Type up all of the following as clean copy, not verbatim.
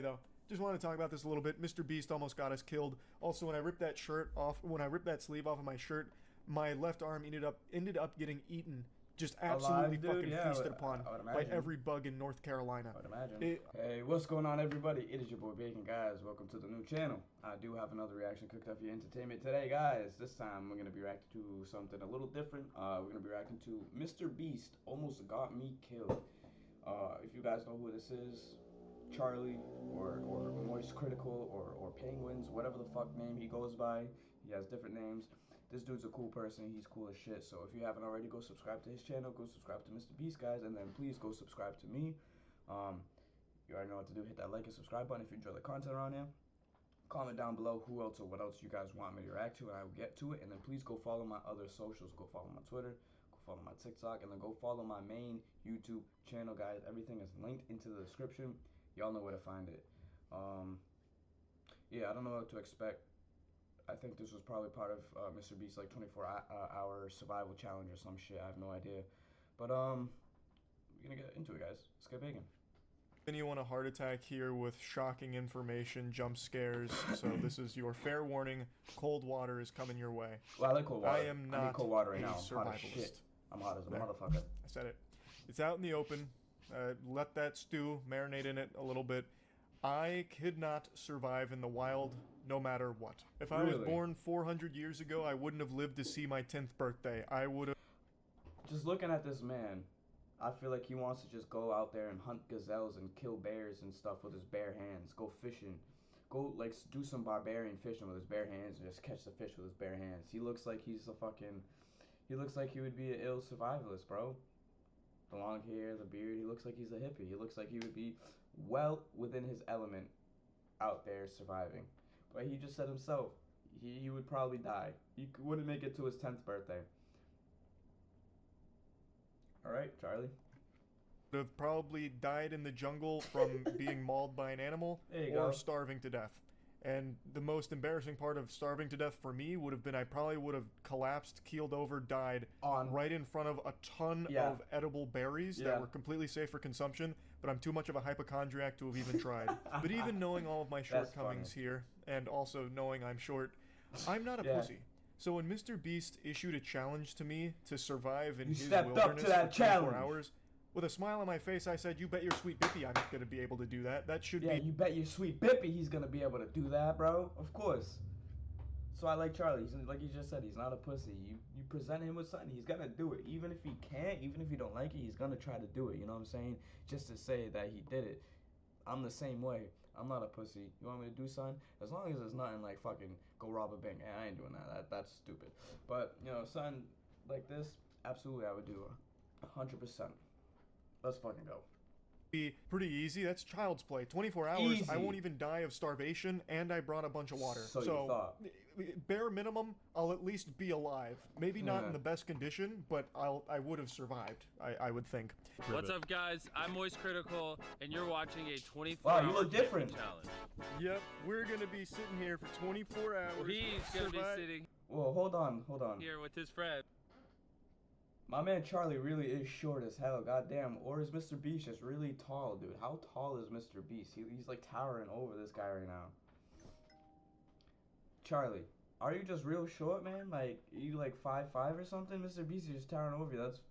Though, just want to talk about this a little bit. Mr. Beast almost got us killed. Also, when I ripped that sleeve off of my shirt, my left arm ended up getting eaten, just absolutely Alive, dude? fucking Yeah, feasted upon I would by imagine. every bug in North Carolina. I would imagine. Hey, what's going on, everybody? It is your boy Bacon, guys. Welcome to the new channel. I do have another reaction cooked up for your entertainment today, guys. This time we're gonna be reacting to something a little different. We're gonna be reacting to Mr. Beast almost got me killed. If you guys know who this is, Charlie or Moist Critical or Penguins, whatever the fuck name he goes by. He has different names. This dude's a cool person. He's cool as shit. So if you haven't already, go subscribe to his channel. Go subscribe to Mr. Beast, guys, and then please go subscribe to me. You already know what to do. Hit that like and subscribe button if you enjoy the content around here. Comment down below who else or what else you guys want me to react to, and I will get to it. And then please go follow my other socials. Go follow my Twitter, go follow my TikTok, and then go follow my main YouTube channel, guys. Everything is linked into the description. Y'all know where to find it. Yeah, I don't know what to expect. I think this was probably part of Mr. Beast's like 24-hour survival challenge or some shit. I have no idea. But we're gonna get into it, guys. Let's get bacon. Then you want a heart attack here with shocking information, jump scares. So this is your fair warning. Cold water is coming your way. Well, I like cold water. I am not need cold water right a now. I'm hot as survivalist. shit. I'm hot as a motherfucker. I said it. It's out in the open. Let that stew marinate in it a little bit. I could not survive in the wild no matter what. If I was born 400 years ago, I wouldn't have lived to see my 10th birthday. I would have... Just looking at this man, I feel like he wants to just go out there and hunt gazelles and kill bears and stuff with his bare hands. Go fishing. Go, like, do some barbarian fishing with his bare hands and just catch the fish with his bare hands. He looks like he's a fucking... He looks like he would be an ill survivalist, bro. The long hair, the beard, he looks like he's a hippie. He looks like he would be well within his element out there surviving. But he just said himself, he would probably die. He wouldn't make it to his 10th birthday. Alright, Charlie. Have probably died in the jungle from being mauled by an animal or starving to death. And the most embarrassing part of starving to death for me would have been I probably would have collapsed, keeled over, died right in front of a ton of edible berries that were completely safe for consumption, but I'm too much of a hypochondriac to have even tried. But even knowing all of my shortcomings here, and also knowing I'm short, I'm not a pussy. So when Mr. Beast issued a challenge to me to survive in his wilderness for 24 hours, with a smile on my face, I said, "You bet your sweet bippy I'm going to be able to do that. That should be..." Yeah, you bet your sweet bippy he's going to be able to do that, bro. Of course. So I like Charlie. He's, like you just said, he's not a pussy. You present him with something, he's going to do it. Even if he can't, even if he don't like it, he's going to try to do it. You know what I'm saying? Just to say that he did it. I'm the same way. I'm not a pussy. You want me to do something? As long as it's nothing like fucking go rob a bank. I ain't doing that. That's stupid. But, you know, something like this, absolutely I would do 100%. Let's fucking go. Be pretty easy. That's child's play. 24 hours, easy. I won't even die of starvation, and I brought a bunch of water. So you thought. Bare minimum, I'll at least be alive. Maybe not in the best condition, but I would have survived, I would think. What's up, guys? I'm Moist Critical, and you're watching a 24-hour you look different. challenge. Yep, we're gonna be sitting here for 24 hours. He's gonna be sitting. Whoa, hold on. Here with his friend. My man Charlie really is short as hell, goddamn. Or is Mr. Beast just really tall, dude? How tall is Mr. Beast? He's like towering over this guy right now. Charlie, are you just real short, man? Like, are you like 5'5" or something? Mr. Beast is just towering over you. That's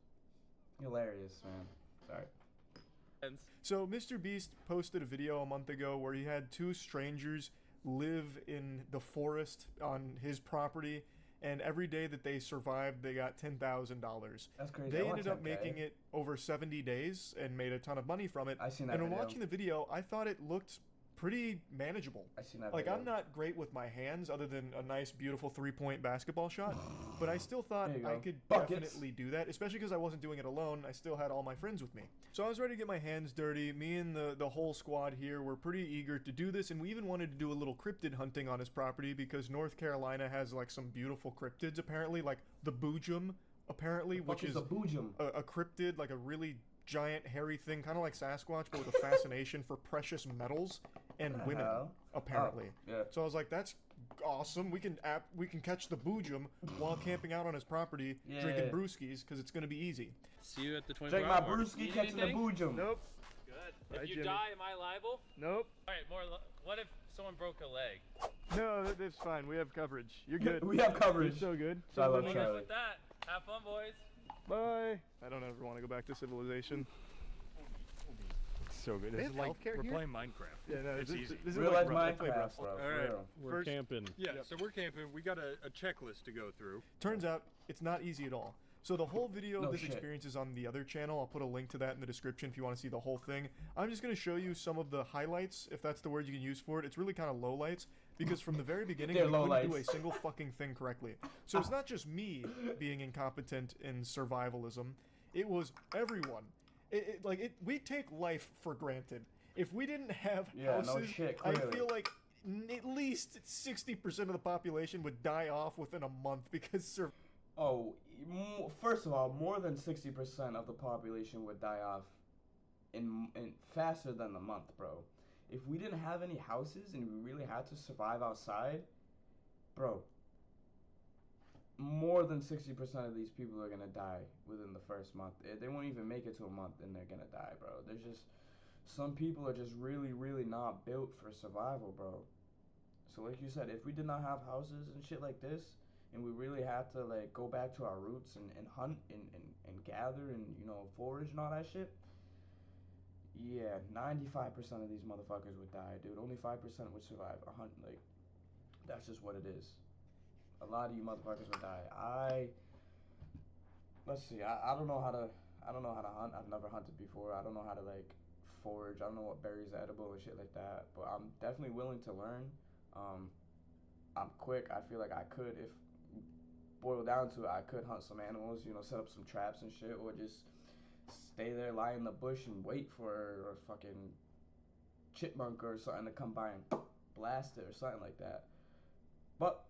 hilarious, man. Sorry. So Mr. Beast posted a video a month ago where he had two strangers live in the forest on his property, and every day that they survived, they got $10,000. That's crazy. They ended up making it over 70 days and made a ton of money from it. I seen that And when video. watching the video, I thought it looked pretty manageable. I seen that Like, video. I'm not great with my hands other than a nice, beautiful 3-point basketball shot, but I still thought I could definitely do that, especially because I wasn't doing it alone. I still had all my friends with me. So I was ready to get my hands dirty. Me and the whole squad here were pretty eager to do this, and we even wanted to do a little cryptid hunting on his property because North Carolina has, like, some beautiful cryptids, apparently, like the Boojum, apparently, which is a Boojum? A cryptid, like a really giant hairy thing, kind of like Sasquatch, but with a fascination for precious metals and women, apparently. So I was like, that's awesome. We can catch the Boojum while camping out on his property, drinking brewskis, because it's going to be easy. See you at the 24-hour. Drink my brewski, catching the Boojum. Nope. Good. If you die, am I liable? Nope. All right, what if someone broke a leg? No, that's fine. We have coverage. You're good. We have coverage. You're so good. So I love Well, Charlie. with that, have fun, boys. Bye. I don't ever want to go back to civilization. So good. They This have is like healthcare we're here? playing Minecraft. Yeah, no, it's this, easy. This is Real like life Play Minecraft, Rust. bro. All For right. real. We're First, camping. Yeah, Yep. so we're camping. We got a checklist to go through. turns out it's not easy at all. So the whole video No of this shit. experience is on the other channel. I'll put a link to that in the description if you want to see the whole thing. I'm just going to show you some of the highlights, if that's the word you can use for it. It's really kind of lowlights, because from the very beginning, we They're couldn't do a lowlights. single fucking thing correctly. So it's not just me being incompetent in survivalism. It was everyone. We take life for granted. If we didn't have Yeah, no houses, shit, I clearly. feel like at least 60% of the population would die off within a month because Oh, first of all, more than 60% of the population would die off in faster than the month, bro. If we didn't have any houses and we really had to survive outside, bro, more than 60% of these people are gonna die within the first month. They won't even make it to a month and they're gonna die, bro. There's just some people are just really, really not built for survival, bro. So like you said, if we did not have houses and shit like this, and we really had to like go back to our roots and hunt and gather and, you know, forage and all that shit, yeah, 95% of these motherfuckers would die, dude. Only 5% would survive a hunt. Like, that's just what it is. A lot of you motherfuckers would die. Let's see. I don't know how to hunt. I've never hunted before. I don't know how to like forage. I don't know what berries are edible and shit like that. But I'm definitely willing to learn. I'm quick. I feel like I could, if boiled down to it, I could hunt some animals, you know, set up some traps and shit, or just stay there, lie in the bush and wait for a fucking chipmunk or something to come by and blast it or something like that. But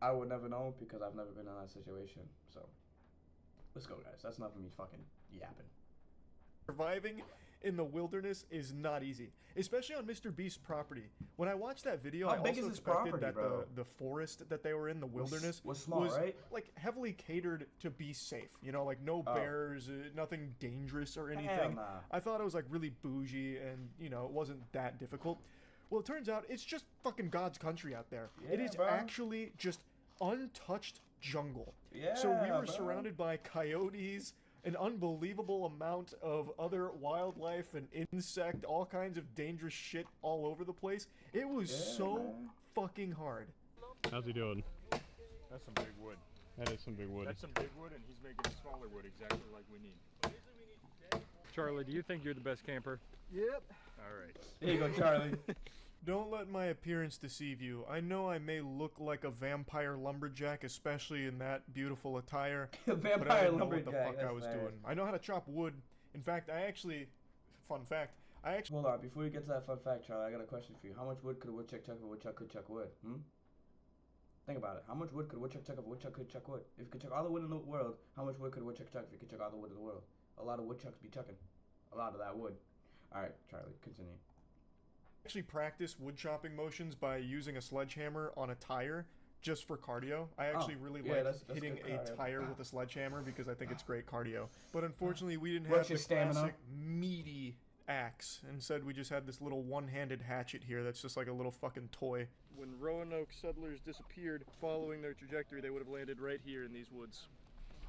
I would never know because I've never been in that situation. So let's go, guys. That's enough of me fucking yapping. surviving in the wilderness is not easy, especially on Mr. Beast's property. When I watched that video, How I big also is his expected property, that bro? the forest that they were in, the wilderness, was small, right? like heavily catered to be safe. You know, like no Oh. bears, nothing dangerous or Hell anything. nah. I thought it was like really bougie, and you know, it wasn't that difficult. Well, it turns out it's just fucking God's country out there. It Yeah, is bro. actually just untouched jungle. Yeah, So we were bro. surrounded by coyotes, an unbelievable amount of other wildlife and insect, all kinds of dangerous shit all over the place. It was Yeah, so man. fucking hard. How's he doing? That's some big wood. That is some big wood. That's some big wood, and he's making smaller wood exactly like we need. Charlie, do you think you're the best camper? Yep. All right. Here you go, Charlie. Don't let my appearance deceive you. I know I may look like a vampire lumberjack, especially in that beautiful attire, but I Vampire didn't know what the lumberjack. fuck I that's was fast. doing. I know how to chop wood. In fact, fun fact, I actually Hold on, before you get to that fun fact, Charlie, I got a question for you. How much wood could a woodchuck chuck if a woodchuck could chuck wood? Think about it. How much wood could a woodchuck chuck if a woodchuck could chuck wood? If you could chuck all the wood in the world, how much wood could a woodchuck chuck if you could chuck all the wood in the world? A lot of woodchucks be chucking. A lot of that wood. Alright, Charlie, continue. practice wood chopping motions by using a sledgehammer on a tire just for cardio. I actually really yeah, like that's hitting good a cardio. tire with a sledgehammer because I think it's great cardio. But unfortunately, we didn't Works have the your stamina. classic meaty axe. Instead, we just had this little one-handed hatchet here that's just like a little fucking toy. When Roanoke settlers disappeared, following their trajectory, they would have landed right here in these woods.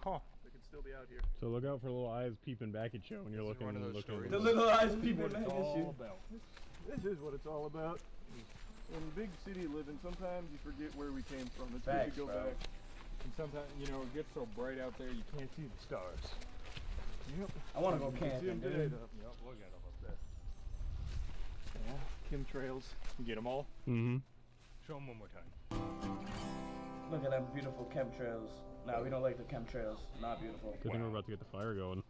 Huh. They could still be out here. So look out for little eyes peeping back at you when you're This is looking one of and those looking. stories. The little eyes This is people what back it's at all you. about. This is what it's all about. In big city living, sometimes you forget where we came from. It's Facts, good to go bro. back. And sometimes, you know, it gets so bright out there you can't see the stars. Yep. I want to go You can see 'em camping, today, dude. though. Yep, look at them up there. Yeah, chemtrails. You get them all? Mm-hmm. Show them one more time. Look at them beautiful chemtrails. Nah, we don't like the chemtrails. Not beautiful. Good thing we're about to get the fire going.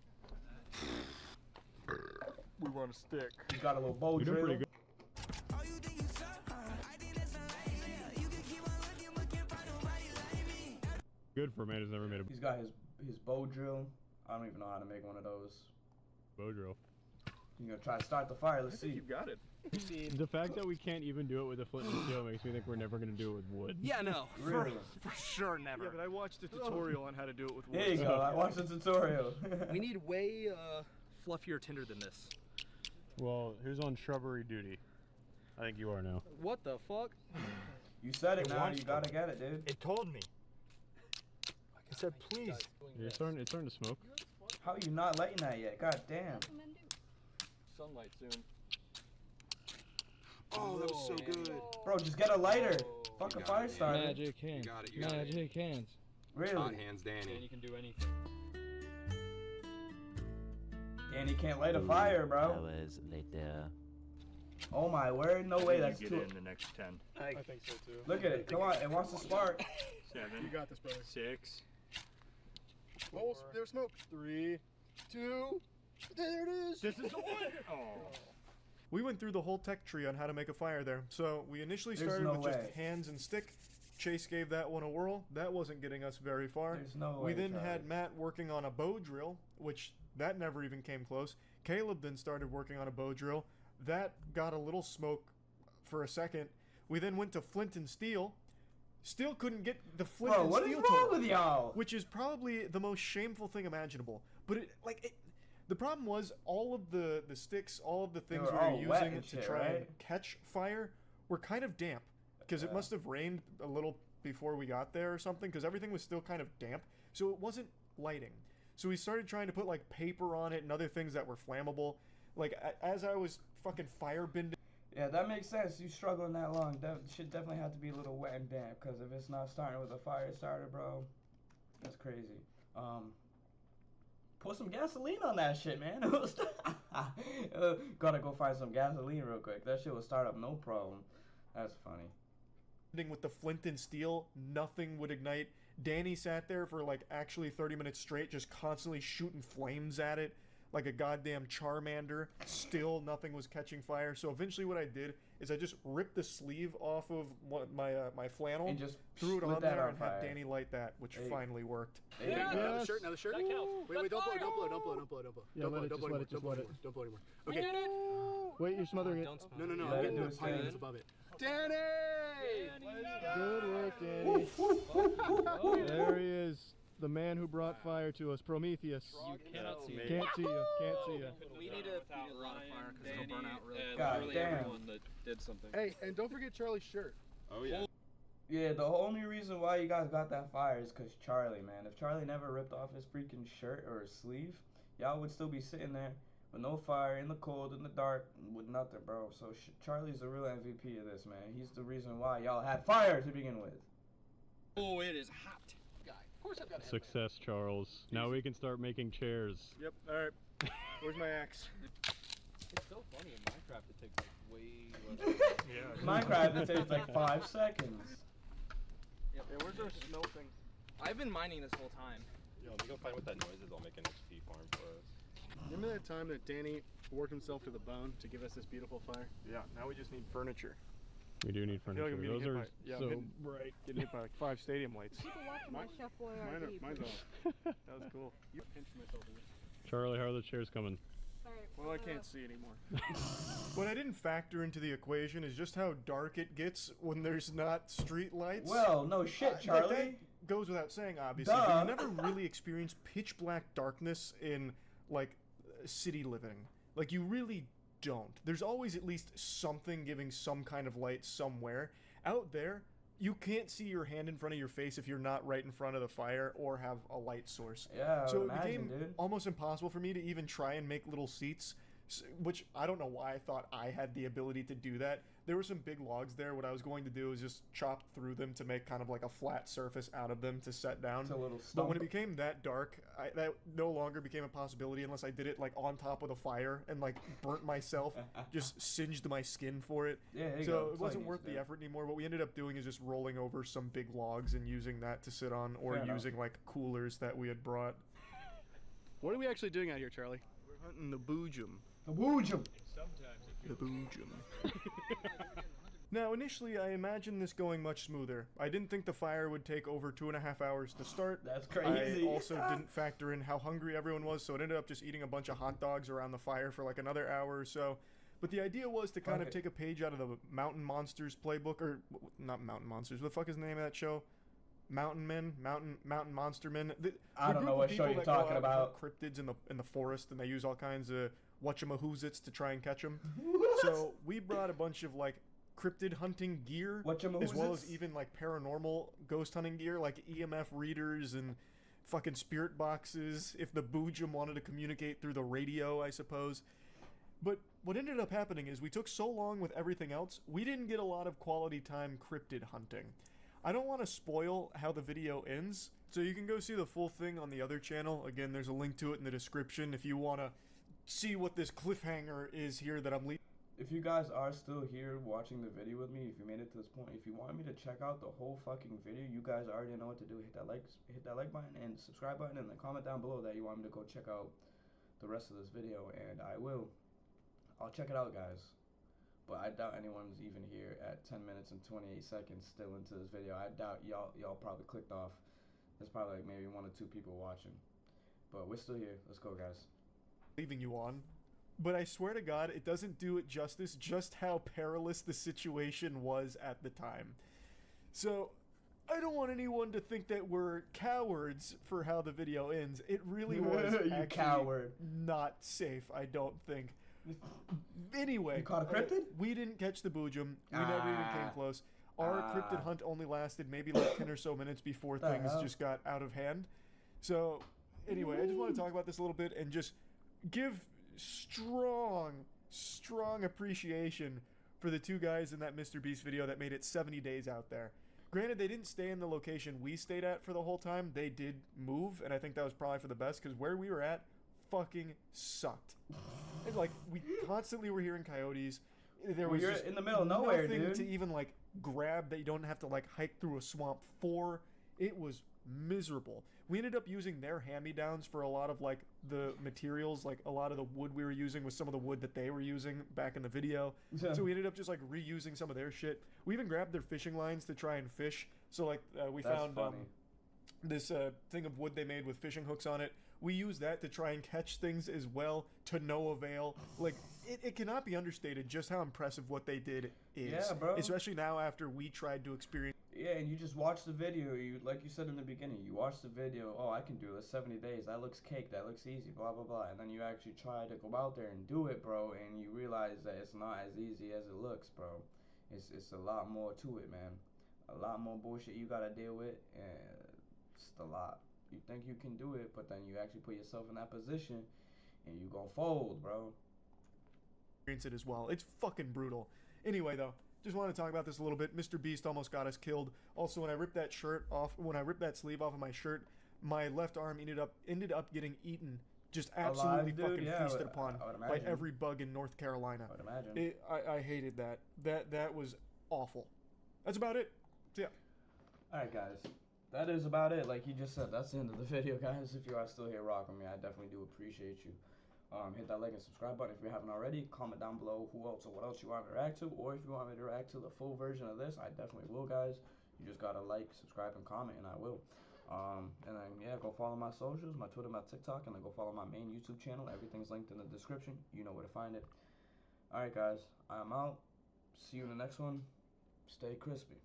We want a stick. He's got a little bow You're doing drill. pretty good. Good for a man who's never made a He's got his bow drill. I don't even know how to make one of those. bow drill. He's gonna try to start the fire. Let's see. You got it. The fact that we can't even do it with a flint and steel makes me think we're never gonna do it with wood. Yeah, no. Really? For sure, never. Yeah, but I watched a tutorial on how to do it with wood. Here you go. I watched the tutorial. We need way fluffier tinder than this. Well, who's on shrubbery duty? I think you are now. What the fuck? You said it It now. wants You to. gotta get it, dude. It told me. It said, please. It's starting to smoke. How are you not lighting that yet? God damn. Sunlight soon. Oh, that was so good. Bro, just get a lighter. Fuck a got fire it, yeah. starter. Magic hands. got it, you got it. Magic hands. Really? Hot hands, Danny. Danny can do anything. Danny can't light a fire, bro. Hours later. Oh my word, no way, that's you too. get in the next 10. I think so too. Look at it, come on, it wants to spark. 7. You got this, brother. 6. Oh, there's smoke. 3, 2, there it is. This is the one. Oh. We went through the whole tech tree on how to make a fire there. So we initially There's started no with just way. hands and stick. Chase gave that one a whirl. That wasn't getting us very far. There's no We way, then Charlie. had Matt working on a bow drill, which that never even came close. Caleb then started working on a bow drill. That got a little smoke for a second. We then went to flint and steel. Still couldn't get the flint Bro, and what is steel wrong to with y'all? which is probably the most shameful thing imaginable. But the problem was all of the sticks, all of the things were we were all wet using and to shit, try and right? catch fire were kind of damp because it Yeah. must have rained a little before we got there or something because everything was still kind of damp, so it wasn't lighting. So we started trying to put like paper on it and other things that were flammable. Like as I was fucking firebending. Yeah, that makes sense. You struggling that long, that shit definitely had to be a little wet and damp. Cause if it's not starting with a fire starter, bro, that's crazy. Put some gasoline on that shit, man. Gotta go find some gasoline real quick. That shit will start up no problem. That's funny. With the flint and steel, nothing would ignite. Danny sat there for like actually 30 minutes straight, just constantly shooting flames at it like a goddamn Charmander. Still nothing was catching fire. So eventually what I did is I just ripped the sleeve off of my flannel, And just threw it lit on that there on and had fire. Danny light that, which There you- finally worked. There you Yeah. go. Yes. The shirt, now the shirt. That counts. Wait, That's don't blow, fire. don't blow, don't blow, don't blow, don't blow. Yeah, Don't let blow, it, don't just blow let anymore, it, just don't blow let it. anymore, don't blow anymore. We Okay. did it. Wait, you're smothering it. No, no, no, Let I'm it getting do the its flames thing. above it. Danny! Good work, Danny. There he is, the man who brought fire to us, Prometheus. You cannot see it. Can't see you. Can't see you. We need a lot of fire because it'll burn out really quick. God Literally damn. everyone that did something. Hey, and don't forget Charlie's shirt. Oh, yeah. Yeah, the only reason why you guys got that fire is because Charlie, man. If Charlie never ripped off his freaking shirt or his sleeve, y'all would still be sitting there with no fire, in the cold, in the dark, with nothing, bro. So Charlie's the real MVP of this, man. He's the reason why y'all had fire to begin with. Oh, it is hot. Of course I've got a Success, Charles. Now we can start making chairs. Yep, alright. Where's my axe? It's so funny in Minecraft. It takes like way less. Minecraft, it takes like 5 seconds. Yeah, where's our snow thing? I've been mining this whole time. Yo, we go find what that noise is. I'll make an XP farm for us. Remember that time that Danny worked himself to the bone to give us this beautiful fire? Yeah, now we just need furniture. We do need I feel like furniture. I'm getting Those hit are by, yeah, I'm so hitting- bright. Getting hit by like 5 stadium lights. People watching my Chef Boyardee. Mine's off. That was cool. You pinched myself a bit. Charlie, how are the chairs coming? Well, I can't see anymore. What I didn't factor into the equation is just how dark it gets when there's not street lights. Well, no shit, Like, Charlie. that goes without saying, obviously. Duh. But you never really experience pitch black darkness in, like, city living. Like, you really don't. There's always at least something giving some kind of light somewhere. Out there, you can't see your hand in front of your face if you're not right in front of the fire or have a light source. Yeah, So it imagine, became dude. almost impossible for me to even try and make little seats, which I don't know why I thought I had the ability to do that. There were some big logs there. What I was going to do is just chop through them to make kind of like a flat surface out of them to set down. It's a little But when it stump. became that dark, that no longer became a possibility unless I did it like on top of the fire and like burnt myself, just singed my skin for it. Yeah, there you So go. it That's all wasn't you worth need to the do. effort anymore. What we ended up doing is just rolling over some big logs and using that to sit on, or Fair enough. using like coolers that we had brought. What are we actually doing out here, Charlie? We're hunting the boojum. The woojum. The boojum. Now, initially, I imagined this going much smoother. I didn't think the fire would take over 2.5 hours to start. That's crazy. I also didn't factor in how hungry everyone was, so it ended up just eating a bunch of hot dogs around the fire for like another hour or so. But the idea was to kind of Okay. take a page out of the Mountain Monsters playbook, or not Mountain Monsters. What the fuck is the name of that show? Mountain Men, Mountain Monster Men. I don't group know of what show people you're that go talking out and hunt about. cryptids in the forest, and they use all kinds of whatchamahoozits to try and catch them. So we brought a bunch of like cryptid hunting gear, as well as even like paranormal ghost hunting gear, like EMF readers and fucking spirit boxes, if the Boojum wanted to communicate through the radio, I suppose. But what ended up happening is we took so long with everything else, we didn't get a lot of quality time cryptid hunting. I don't want to spoil how the video ends, so you can go see the full thing on the other channel. Again, there's a link to it in the description if you want to see what this cliffhanger is here that I'm leaving. If you guys are still here watching the video with me, if you made it to this point, if you want me to check out the whole fucking video, you guys already know what to do. Hit that like button and subscribe button, and then comment down below that you want me to go check out the rest of this video, and I will. I'll check it out, guys. But I doubt anyone's even here at 10 minutes and 28 seconds still into this video. I doubt y'all probably clicked off. There's probably like maybe 1 or 2 people watching. But we're still here. Let's go, guys. Leaving you on. But I swear to God, it doesn't do it justice just how perilous the situation was at the time. So, I don't want anyone to think that we're cowards for how the video ends. It really was actually coward. Not safe, I don't think. Anyway, you caught a cryptid? We didn't catch the Boojum. We never even came close. Our cryptid hunt only lasted maybe like 10 or so minutes before things just got out of hand. So, anyway, I just want to talk about this a little bit and just give strong appreciation for the 2 guys in that Mr. Beast video that made it 70 days out there. Granted, they didn't stay in the location we stayed at for the whole time. They did move, and I think that was probably for the best, because where we were at fucking sucked. And, like, we constantly were hearing coyotes. There was just in the middle of nowhere, nothing dude. to even like grab that you don't have to like hike through a swamp for. It was miserable. We ended up using their hand-me-downs for a lot of like the materials, like a lot of the wood we were using was some of the wood that they were using back in the video. So we ended up just like reusing some of their shit. We even grabbed their fishing lines to try and fish. So like we found this thing of wood they made with fishing hooks on it. We used that to try and catch things as well, to no avail. Like, it cannot be understated just how impressive what they did is. Yeah, bro. Especially now after we tried to experience. Yeah, and you just watch the video. You, like you said in the beginning, you watch the video. Oh, I can do this 70 days. That looks cake. That looks easy. Blah blah blah. And then you actually try to go out there and do it, bro. And you realize that it's not as easy as it looks, bro. It's a lot more to it, man. A lot more bullshit you gotta deal with, and it's a lot. You think you can do it, but then you actually put yourself in that position, and you gonna fold, bro. Experience it as well. It's fucking brutal. Anyway, though, just want to talk about this a little bit. Mr. Beast almost got us killed. Also, when I ripped that shirt off, when I ripped that sleeve off of my shirt, my left arm ended up getting eaten, just absolutely fucking feasted upon by every bug in North Carolina. I would imagine. I hated that. That was awful. That's about it. So, yeah. All right, guys. That is about it. Like you just said, that's the end of the video, guys. If you are still here rocking me, I definitely do appreciate you. Hit that like and subscribe button if you haven't already. Comment down below who else or what else you want me to react to, or if you want me to react to the full version of this, I definitely will, guys. You just gotta like, subscribe, and comment, and I will. And then yeah, go follow my socials, my Twitter, my TikTok, and then go follow my main YouTube channel. Everything's linked in the description. You know where to find it. All right, guys. I'm out. See you in the next one. Stay crispy.